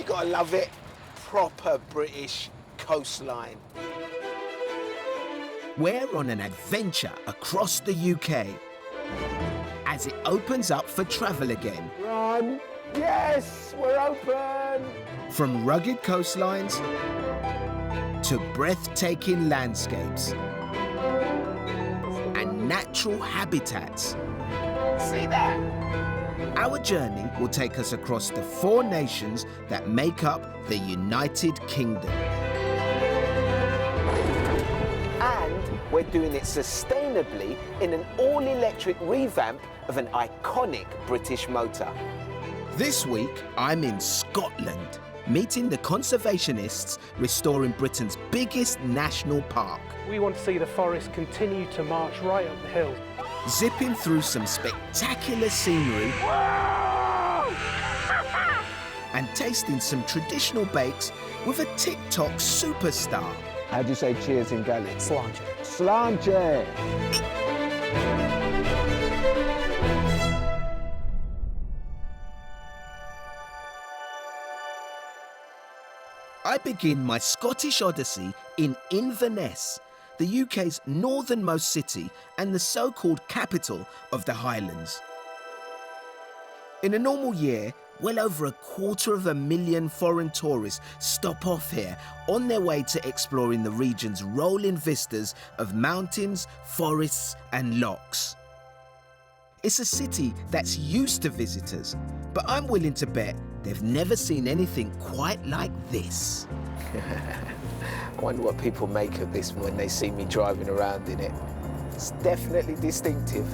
You gotta love it. Proper British coastline. We're on an adventure across the UK as it opens up for travel again. Run! Yes, we're open! From rugged coastlines to breathtaking landscapes and natural habitats. See that? Our journey will take us across the 4 nations that make up the United Kingdom. And we're doing it sustainably in an all-electric revamp of an iconic British motor. This week, I'm in Scotland, meeting the conservationists restoring Britain's biggest national park. We want to see the forest continue to march right up the hill. Zipping through some spectacular scenery and tasting some traditional bakes with a TikTok superstar. How do you say cheers in Gaelic? Sláinte. Sláinte! I begin my Scottish odyssey in Inverness, the UK's northernmost city and the so-called capital of the Highlands. In a normal year, well over 250,000 foreign tourists stop off here on their way to exploring the region's rolling vistas of mountains, forests and lochs. It's a city that's used to visitors, but I'm willing to bet they've never seen anything quite like this. I wonder what people make of this when they see me driving around in it. It's definitely distinctive.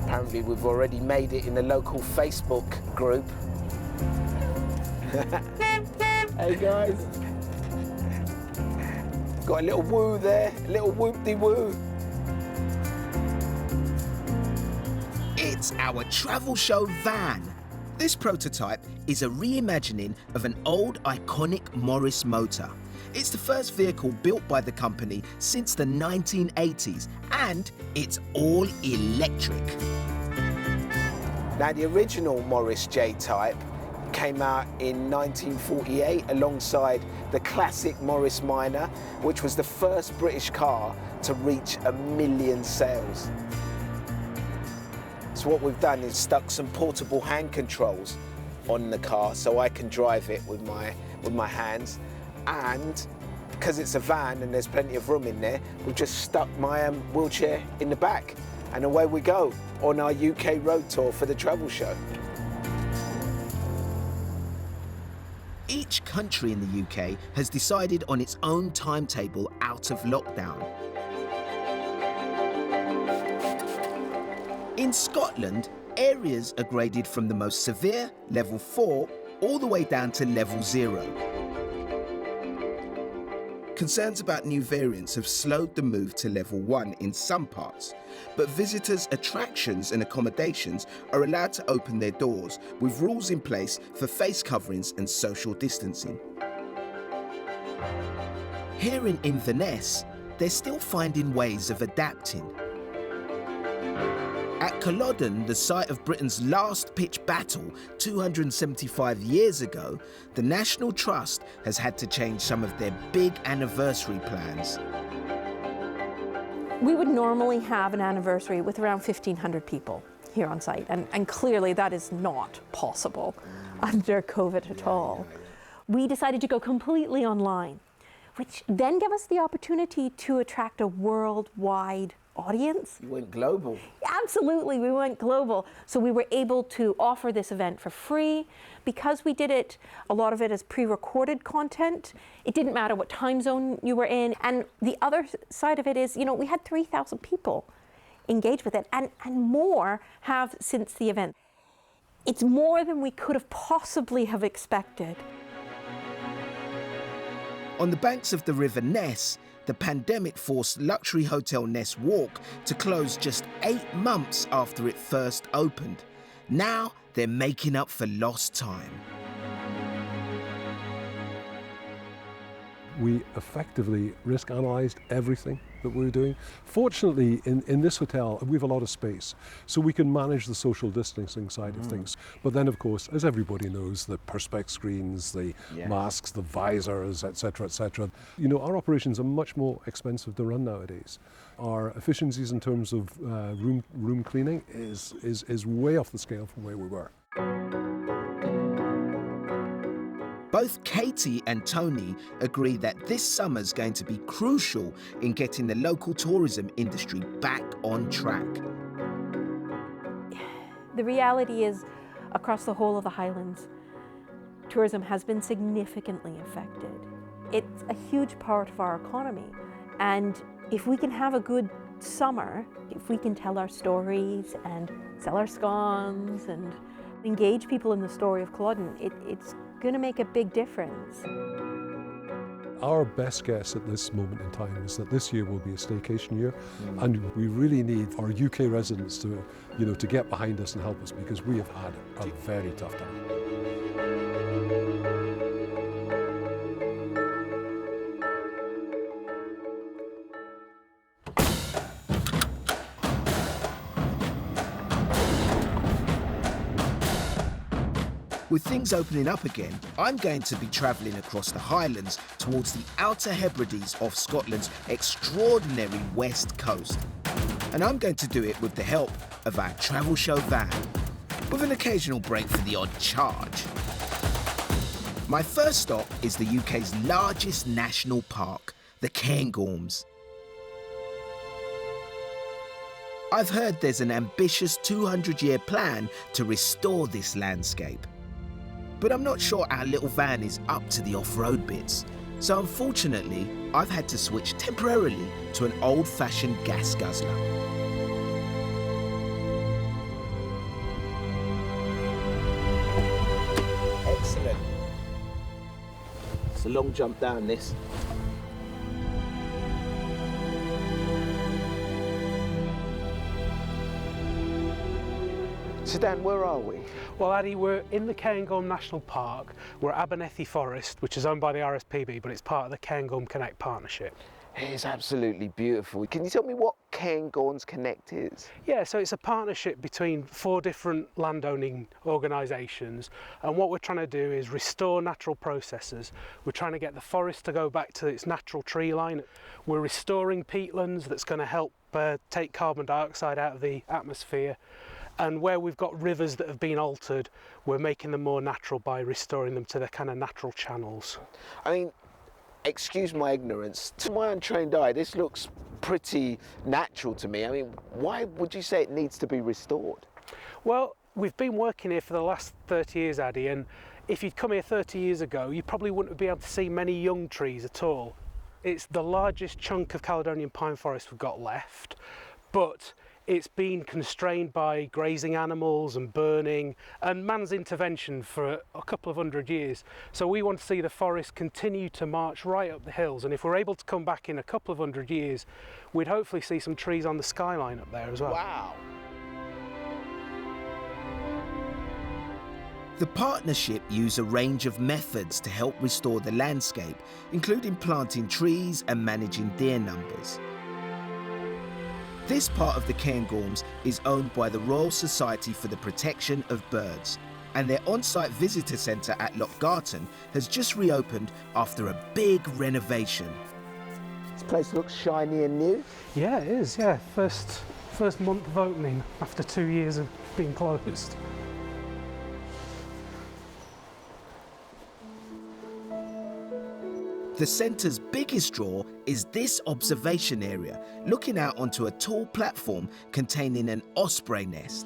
Apparently we've already made it in the local Facebook group. Hey guys. Got a little woo there, a little whoop-de-woo. It's our travel show van. This prototype is a reimagining of an old iconic Morris motor. It's the first vehicle built by the company since the 1980s, and it's all electric. Now the original Morris J-Type came out in 1948 alongside the classic Morris Minor, which was the first British car to reach 1 million sales. So what we've done is stuck some portable hand controls on the car so I can drive it with my hands, and because it's a van and there's plenty of room in there, we've just stuck my wheelchair in the back, and away we go on our UK road tour for the travel show. Each country in the UK has decided on its own timetable out of lockdown. In Scotland, areas are graded from the most severe, level 4, all the way down to level 0. Concerns about new variants have slowed the move to level 1 in some parts, but visitors' attractions and accommodations are allowed to open their doors with rules in place for face coverings and social distancing. Here in Inverness, they're still finding ways of adapting. At Culloden, the site of Britain's last pitched battle 275 years ago, the National Trust has had to change some of their big anniversary plans. We would normally have an anniversary with around 1,500 people here on site, and clearly that is not possible under COVID at all. We decided to go completely online, which then gave us the opportunity to attract a worldwide audience. You went global. Absolutely, we went global. So we were able to offer this event for free. Because we did it, a lot of it as pre-recorded content. It didn't matter what time zone you were in. And the other side of it is, you know, we had 3,000 people engage with it, and more have since the event. It's more than we could have possibly have expected. On the banks of the River Ness, the pandemic forced luxury hotel Ness Walk to close just 8 months after it first opened. Now they're making up for lost time. We effectively risk analysed everything that we're doing. Fortunately, in this hotel, we have a lot of space, so we can manage the social distancing side of things. But then, of course, as everybody knows, the perspex screens, the masks, the visors, etc., etc. You know, our operations are much more expensive to run nowadays. Our efficiencies in terms of room cleaning is way off the scale from where we were. Both Katie and Tony agree that this summer's going to be crucial in getting the local tourism industry back on track. The reality is, across the whole of the Highlands, tourism has been significantly affected. It's a huge part of our economy, and if we can have a good summer, if we can tell our stories and sell our scones and engage people in the story of Culloden, it's going to make a big difference. Our best guess at this moment in time is that this year will be a staycation year, and we really need our UK residents to, you know, to get behind us and help us, because we have had a very tough time. With things opening up again, I'm going to be travelling across the Highlands towards the Outer Hebrides of Scotland's extraordinary west coast. And I'm going to do it with the help of our travel show van, with an occasional break for the odd charge. My first stop is the UK's largest national park, the Cairngorms. I've heard there's an ambitious 200-year plan to restore this landscape. But I'm not sure our little van is up to the off-road bits. So unfortunately, I've had to switch temporarily to an old-fashioned gas guzzler. Excellent. It's a long jump down this. So Dan, where are we? Well, Addy, we're in the Cairngorm National Park. We're at BENNETT Forest, which is owned by the RSPB, but it's part of the Cairngorm Connect partnership. It is absolutely beautiful. Can you tell me what Cairngorms Connect is? Yeah, so it's a partnership between 4 different landowning organisations, and what we're trying to do is restore natural processes. We're trying to get the forest to go back to its natural tree line. We're restoring peatlands that's going to help take carbon dioxide out of the atmosphere. And where we've got rivers that have been altered, we're making them more natural by restoring them to their kind of natural channels. I mean, excuse my ignorance, to my untrained eye, this looks pretty natural to me. I mean, why would you say it needs to be restored? Well, we've been working here for the last 30 years, Addy, and if you'd come here 30 years ago, you probably wouldn't be able to see many young trees at all. It's the largest chunk of Caledonian pine forest we've got left, but it's been constrained by grazing animals and burning and man's intervention for a couple of 100 years. So we want to see the forest continue to march right up the hills, and if we're able to come back in a couple of 100 years, we'd hopefully see some trees on the skyline up there as well. Wow. The partnership use a range of methods to help restore the landscape, including planting trees and managing deer numbers. This part of the Cairngorms is owned by the Royal Society for the Protection of Birds, and their on-site visitor centre at Lochgarten has just reopened after a big renovation. This place looks shiny and new. Yeah, it is, yeah. First month of opening after 2 years of being closed. The centre's biggest draw is this observation area, looking out onto a tall platform containing an osprey nest.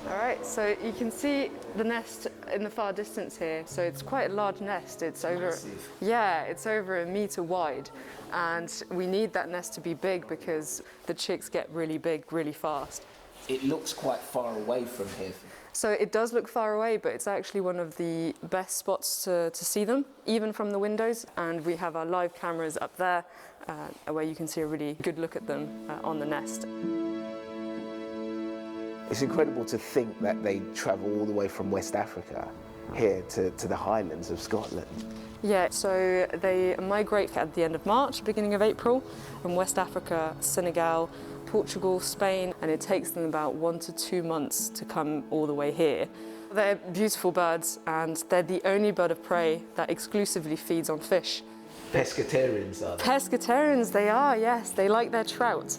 All right, so you can see the nest in the far distance here. So it's quite a large nest. It's over, massive. Yeah, it's over 1 metre wide, and we need that nest to be big because the chicks get really big really fast. It looks quite far away from here. So it does look far away, but it's actually one of the best spots to see them, even from the windows. And we have our live cameras up there, where you can see a really good look at them on the nest. It's incredible to think that they travel all the way from West Africa here to the Highlands of Scotland? Yeah, so they migrate at the end of March, beginning of April, from West Africa, Senegal, Portugal, Spain, and it takes them about 1 to 2 months to come all the way here. They're beautiful birds, and they're the only bird of prey that exclusively feeds on fish. Pescatarians, are they? Pescatarians, they are, yes. They like their trout.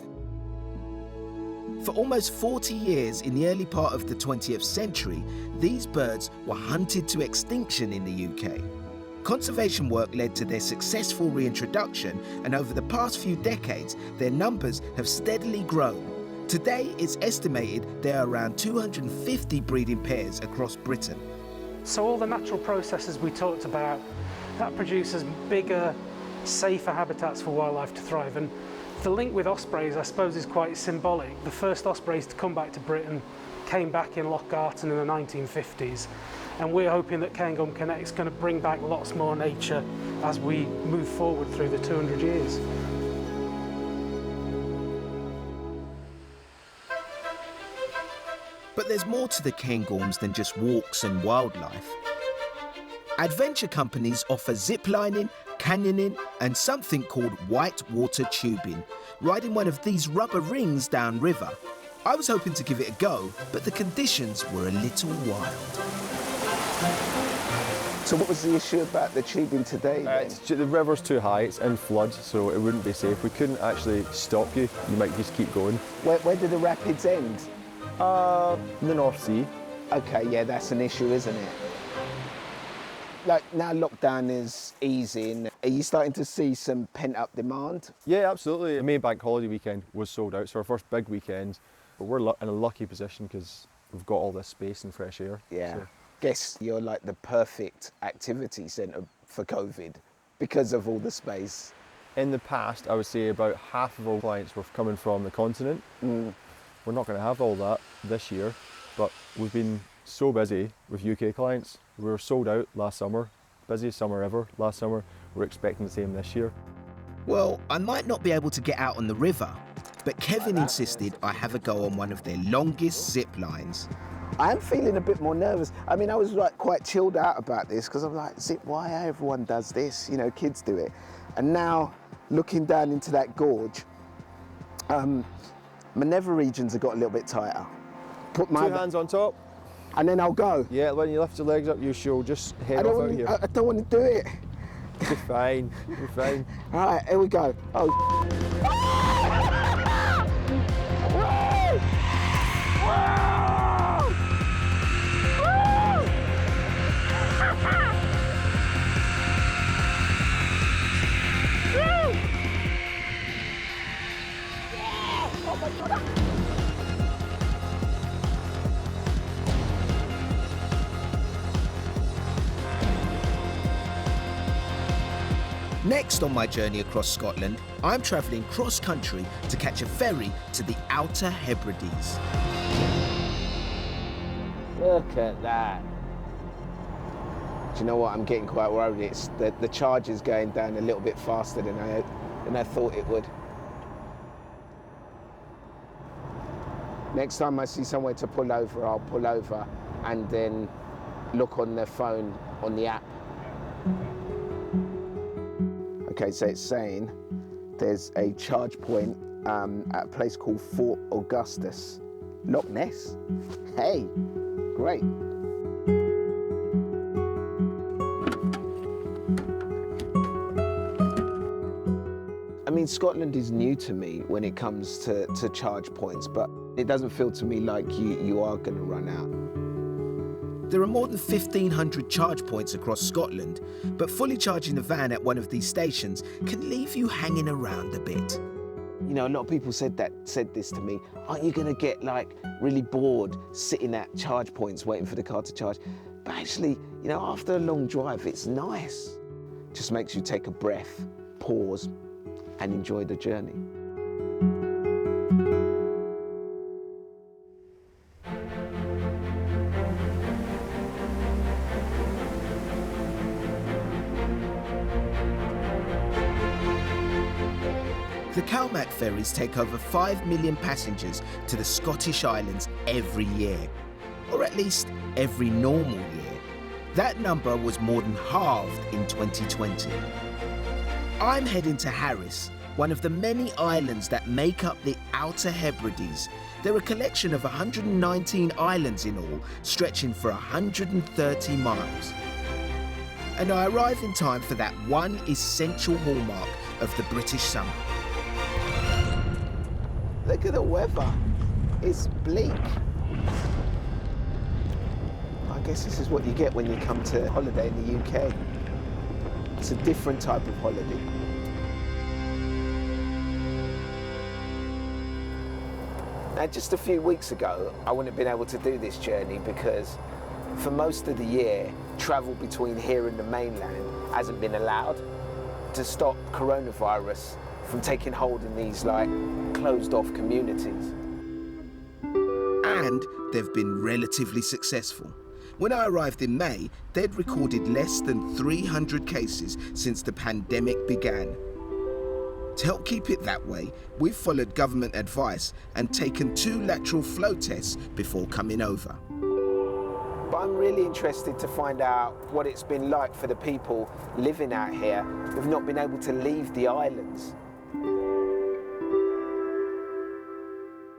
For almost 40 years in the early part of the 20th century, these birds were hunted to extinction in the UK. Conservation work led to their successful reintroduction, and over the past few decades, their numbers have steadily grown. Today, it's estimated there are around 250 breeding pairs across Britain. So all the natural processes we talked about, that produces bigger, safer habitats for wildlife to thrive. And the link with ospreys, I suppose, is quite symbolic. The first ospreys to come back to Britain came back in Loch Garten in the 1950s. And we're hoping that KOINNEACH is going to bring back lots more nature as we move forward through the 200 years. But there's more to the Cairngorms than just walks and wildlife. Adventure companies offer ziplining, canyoning, and something called whitewater tubing, riding one of these rubber rings downriver. I was hoping to give it a go, but the conditions were a little wild. So what was the issue about the tubing today then? The river's too high, it's in flood, so it wouldn't be safe. We couldn't actually stop you, you might just keep going. Where do the rapids end? The North Sea. Okay, yeah, that's an issue, isn't it? Like, now lockdown is easing, are you starting to see some pent-up demand? Yeah, absolutely. The main bank holiday weekend was sold out, so our first big weekend. But we're in a lucky position because we've got all this space and fresh air. Yeah. So. Guess you're like the perfect activity centre for COVID because of all the space. In the past, I would say about half of our clients were coming from the continent. We're not going to have all that this year, but we've been so busy with UK clients. We were sold out last summer, busiest summer ever last summer. We're expecting the same this year. Well, I might not be able to get out on the river, but Kevin insisted I have a go on one of their longest zip lines. I am feeling a bit more nervous. I mean, I was like quite chilled out about this because I'm like, zip wire, everyone does this, you know, kids do it. And now looking down into that gorge, my nether regions have got a little bit tighter. Put my Two hands on top. And then I'll go. Yeah, when you lift your legs up, you should just head off out here. I don't want to do it. You're fine, you're fine. All right, here we go. Oh. Next on my journey across Scotland, I'm travelling cross-country to catch a ferry to the Outer Hebrides. Look at that. Do you know what? I'm getting quite worried. It's the charge is going down a little bit faster than I thought it would. Next time I see somewhere to pull over, I'll pull over and then look on the phone on the app. Okay, so it's saying there's a charge point at a place called Fort Augustus. Loch Ness? Hey, great. I mean, Scotland is new to me when it comes to charge points, but it doesn't feel to me like you are going to run out. There are more than 1,500 charge points across Scotland, but fully charging the van at one of these stations can leave you hanging around a bit. You know, a lot of people said this to me. Aren't you going to get like really bored sitting at charge points waiting for the car to charge? But actually, you know, after a long drive, it's nice. Just makes you take a breath, pause, and enjoy the journey. The COINNEACH ferries take over 5 million passengers to the Scottish Islands every year, or at least every normal year. That number was more than halved in 2020. I'm heading to Harris, one of the many islands that make up the Outer Hebrides. They're a collection of 119 islands in all, stretching for 130 miles. And I arrive in time for that one essential hallmark of the British summer. Look at the weather. It's bleak. I guess this is what you get when you come to holiday in the UK. It's a different type of holiday. Now, just a few weeks ago, I wouldn't have been able to do this journey because for most of the year, travel between here and the mainland hasn't been allowed to stop coronavirus from taking hold in these closed-off communities. And they've been relatively successful. When I arrived in May, they'd recorded less than 300 cases since the pandemic began. To help keep it that way, we've followed government advice and taken 2 lateral flow tests before coming over. But I'm really interested to find out what it's been like for the people living out here who've not been able to leave the islands.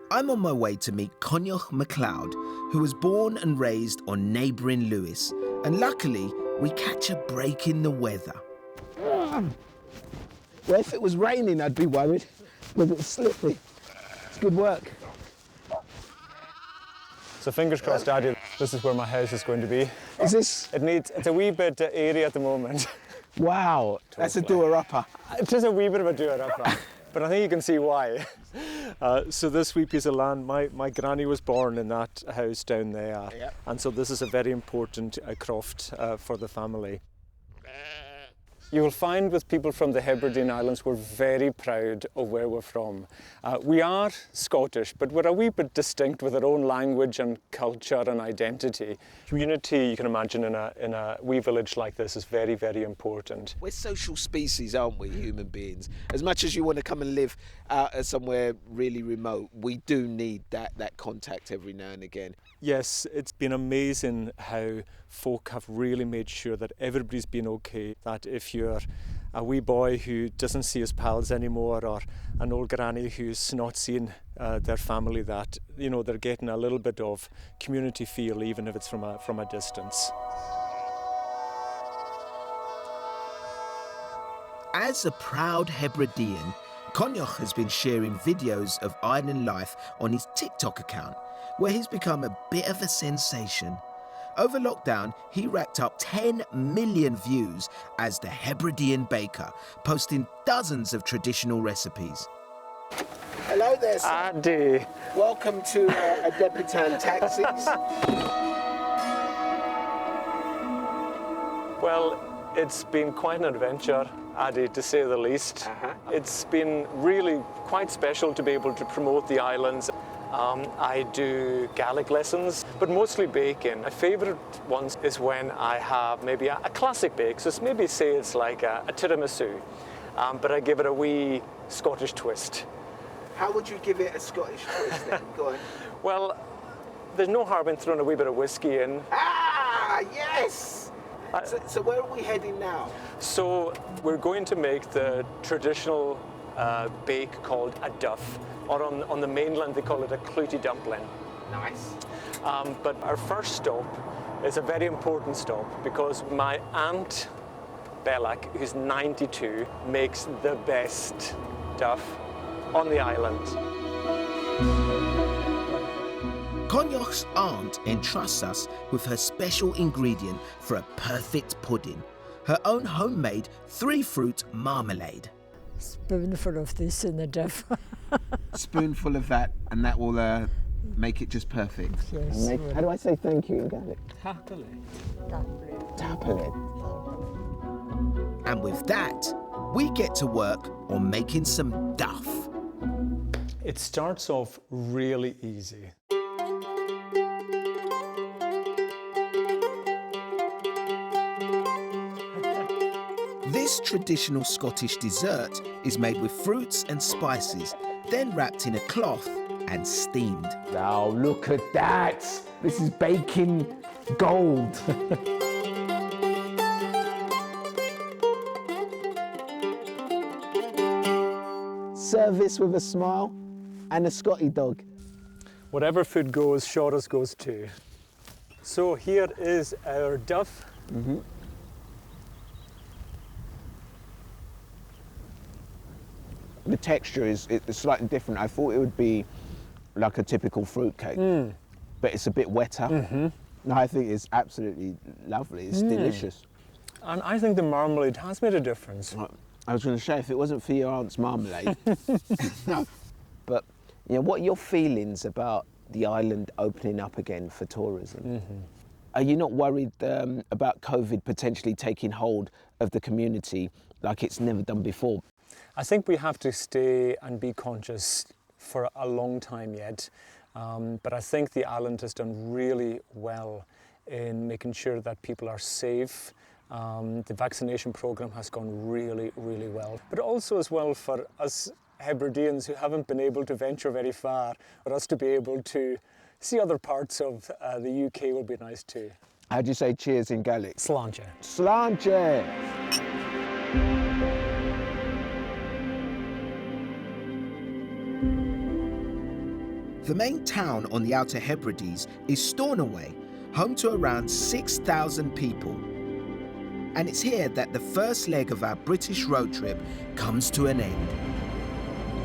I'm on my way to meet COINNEACH MACLEOD, who was born and raised on neighbouring Lewis, and luckily we catch a break in the weather. Well, if it was raining, I'd be worried, but it's slippery. It's good work. So fingers crossed, Daddy, this is where my house is going to be. Is this? It's a wee bit airy at the moment. Wow, that's a doer-upper. It is a wee bit of a doer-upper, but I think you can see why. So this wee piece of land, my granny was born in that house down there, Yep. and so this is a very important croft for the family. You will find with people from the Hebridean Islands, we're very proud of where we're from. We are Scottish, but we're a wee bit distinct with our own language and culture and identity. Community, you can imagine, in a wee village like this is very, very important. We're social species, aren't we, human beings? As much as you want to come and live out somewhere really remote, we do need that contact every now and again. Yes, it's been amazing how folk have really made sure that everybody's been okay, that if you're a wee boy who doesn't see his pals anymore, or an old granny who's not seeing their family, that, you know, they're getting a little bit of community feel, even if it's from a distance. As a proud Hebridean, COINNEACH has been sharing videos of island life on his TikTok account, where he's become a bit of a sensation. Over lockdown, he racked up 10 million views as the Hebridean baker, posting dozens of traditional recipes. Hello there, sir. Addy. Welcome to a Depitan Taxis. Well, it's been quite an adventure, Addy, to say the least. It's been really quite special to be able to promote the islands. I do Gaelic lessons, but mostly baking. My favourite ones is when I have maybe a classic bake, so maybe say it's like a tiramisu, but I give it a wee Scottish twist. How would you give it a Scottish twist then? Go on. Well, there's no harm in throwing a wee bit of whiskey in. Ah, yes! So where are we heading now? So we're going to make the traditional bake called a duff, or on the mainland they call it a clooty dumpling. Nice. But our first stop is a very important stop because my aunt Bellac, who's 92, makes the best duff on the island. COINNEACH's aunt entrusts us with her special ingredient for a perfect pudding, her own homemade 3-fruit marmalade. Spoonful of this in the duff. Spoonful of that, and that will make it just perfect. Yes. How do I say thank you in Gaelic? Happily. Tappalit. And with that, we get to work on making some duff. It starts off really easy. This traditional Scottish dessert is made with fruits and spices, then wrapped in a cloth and steamed. Now look at that! This is baking gold. service with a smile, and a Scotty dog. Whatever food goes, Shorter's goes too. So here is our duff. The texture is it's slightly different. I thought it would be like a typical fruit cake, but it's a bit wetter. No, I think it's absolutely lovely. It's delicious. And I think the marmalade has made a difference. I was going to say, if it wasn't for your aunt's marmalade. No. But you know, what are your feelings about the island opening up again for tourism? Are you not worried about COVID potentially taking hold of the community like it's never done before? I think we have to stay and be conscious for a long time yet. But I think the island has done really well in making sure that people are safe. The vaccination programme has gone really, really well. But also as well for us Hebrideans who haven't been able to venture very far, for us to be able to see other parts of the UK will be nice too. How do you say cheers in Gaelic? Sláinte. Sláinte! The main town on the Outer Hebrides is Stornoway, home to around 6,000 people. And it's here that the first leg of our British road trip comes to an end.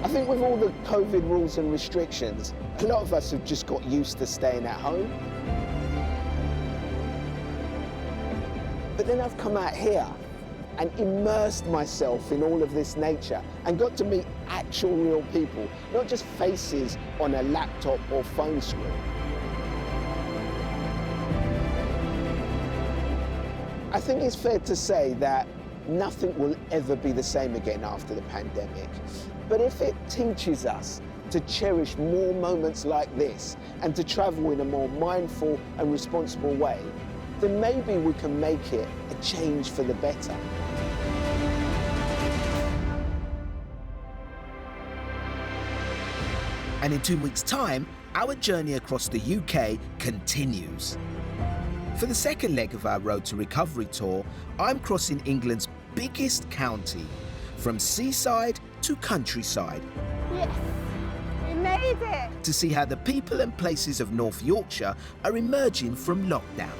I think with all the COVID rules and restrictions, a lot of us have just got used to staying at home. But then I've come out here and immersed myself in all of this nature and got to meet actual real people, not just faces on a laptop or phone screen. I think it's fair to say that nothing will ever be the same again after the pandemic. But if it teaches us to cherish more moments like this and to travel in a more mindful and responsible way, then maybe we can make it a change for the better. And in 2 weeks' time, our journey across the UK continues. For the second leg of our Road to Recovery tour, I'm crossing England's biggest county, from seaside to countryside. Yes, we made it! To see how the people and places of North Yorkshire are emerging from lockdown.